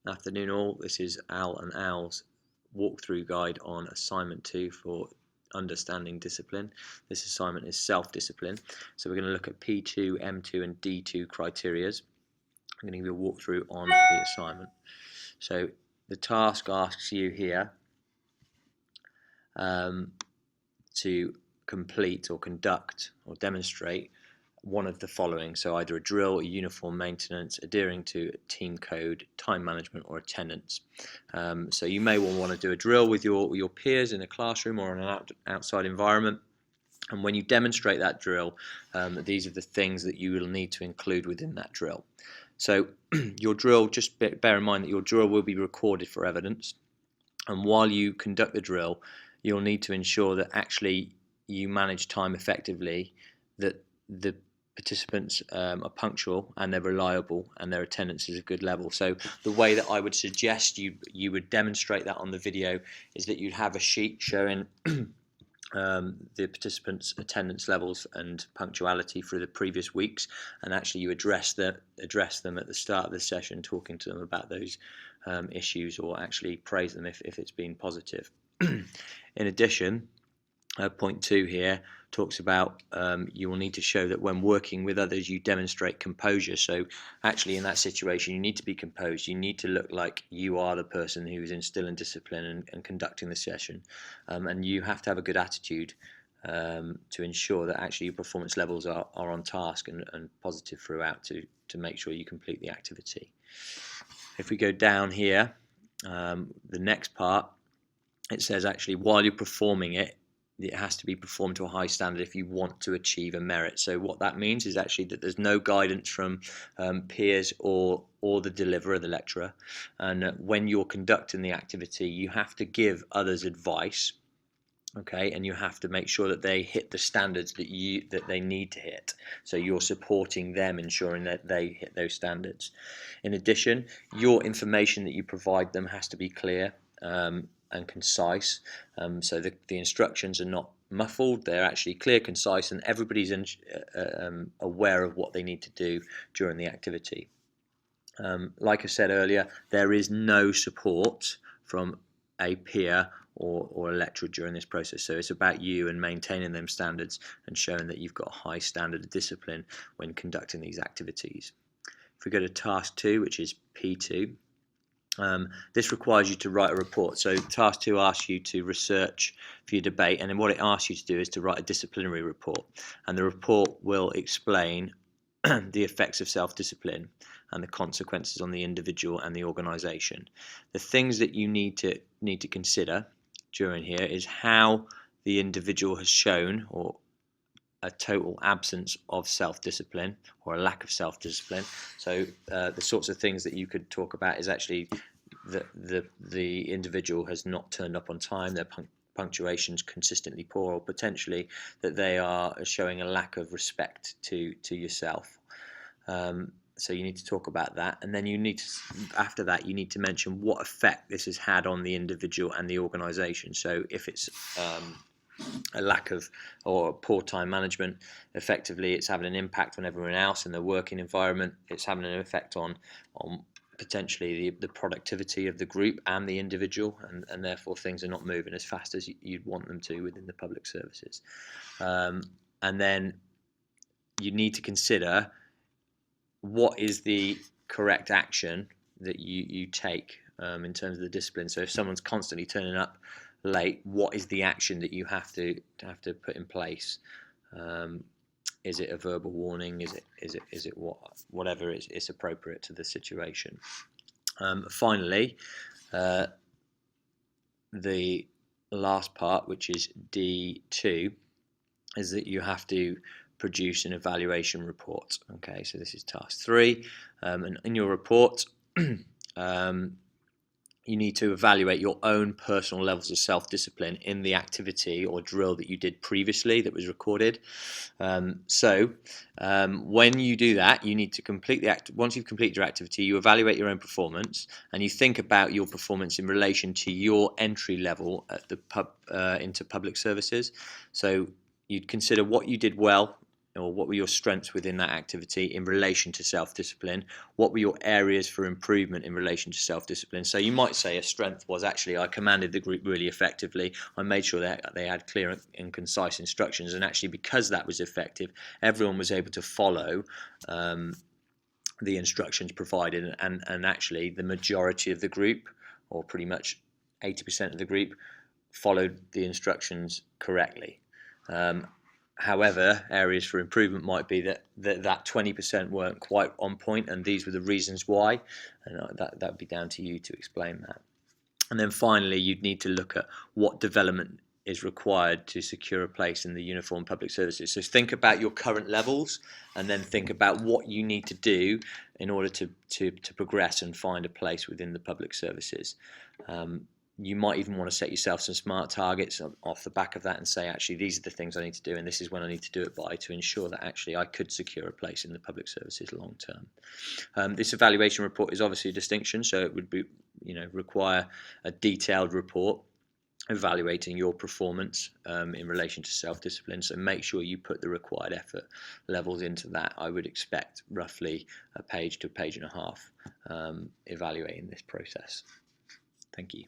Afternoon all, this is Al and Al's walkthrough guide on assignment 2 for understanding discipline. This assignment is self-discipline, so we're going to look at P2, M2 and D2 criterias. I'm going to give you a walkthrough on the assignment. So the task asks you here to complete or conduct or demonstrate one of the following, so either a drill, a uniform maintenance, adhering to a team code, time management or attendance. So you may want to do a drill with your peers in a classroom or in an outside environment, and when you demonstrate that drill, these are the things that you will need to include within that drill. So your drill, just bear in mind that your drill will be recorded for evidence, and while you conduct the drill, you'll need to ensure that actually you manage time effectively, that the participants are punctual and they're reliable and their attendance is a good level. So the way that I would suggest you would demonstrate that on the video is that you'd have a sheet showing the participants' attendance levels and punctuality through the previous weeks, and actually you address them at the start of the session, talking to them about those issues, or actually praise them if it's been positive. In addition, point 2 here talks about you will need to show that when working with others you demonstrate composure. So actually in that situation you need to be composed. You need to look like you are the person who's instilling discipline and conducting the session, and you have to have a good attitude to ensure that actually your performance levels are on task and positive throughout to make sure you complete the activity. If we go down here, the next part, it says actually while you're performing it, it has to be performed to a high standard if you want to achieve a merit. So what that means is actually that there's no guidance from peers or the deliverer, the lecturer, and when you're conducting the activity you have to give others advice, okay, and you have to make sure that they hit the standards that they need to hit. So you're supporting them, ensuring that they hit those standards. In addition, your information that you provide them has to be clear and concise, so the instructions are not muffled, they're actually clear, concise, and everybody's aware of what they need to do during the activity. Like I said earlier, there is no support from a peer or a lecturer during this process, so it's about you and maintaining them standards and showing that you've got a high standard of discipline when conducting these activities. If we go to task 2, which is P2, this requires you to write a report. So task 2 asks you to research for your debate, and then what it asks you to do is to write a disciplinary report, and the report will explain the effects of self-discipline and the consequences on the individual and the organisation. The things that you need to consider during here is how the individual has shown or a total absence of self-discipline or a lack of self-discipline. So the sorts of things that you could talk about is actually the individual has not turned up on time, their punctuation's consistently poor, or potentially that they are showing a lack of respect to yourself. So you need to talk about that, and then you need to, after that, you need to mention what effect this has had on the individual and the organisation. So if it's a lack of or poor time management, effectively it's having an impact on everyone else in the working environment. It's having an effect on potentially the productivity of the group and the individual, and therefore things are not moving as fast as you'd want them to within the public services. And then you need to consider what is the correct action that you take in terms of the discipline. So if someone's constantly turning up late, what is the action that you have to put in place? Is it a verbal warning? Is it whatever is appropriate to the situation? Finally, the last part, which is D2, is that you have to produce an evaluation report. Okay, so this is task 3, and in your report you need to evaluate your own personal levels of self-discipline in the activity or drill that you did previously that was recorded. When you do that, you need to complete once you've completed your activity, you evaluate your own performance and you think about your performance in relation to your entry level at the into public services. So you'd consider what you did well or what were your strengths within that activity in relation to self-discipline? What were your areas for improvement in relation to self-discipline? So you might say a strength was actually I commanded the group really effectively. I made sure that they had clear and concise instructions, and actually because that was effective, everyone was able to follow the instructions provided, and actually the majority of the group, or pretty much 80% of the group, followed the instructions correctly. However, areas for improvement might be that 20% weren't quite on point, and these were the reasons why, and that would be down to you to explain that. And then finally, you'd need to look at what development is required to secure a place in the uniform public services. So think about your current levels, and then think about what you need to do in order to progress and find a place within the public services. You might even want to set yourself some SMART targets off the back of that and say, actually, these are the things I need to do, and this is when I need to do it by, to ensure that actually I could secure a place in the public services long term. This evaluation report is obviously a distinction, so it would be, require a detailed report evaluating your performance in relation to self-discipline. So make sure you put the required effort levels into that. I would expect roughly a page to a page and a half evaluating this process. Thank you.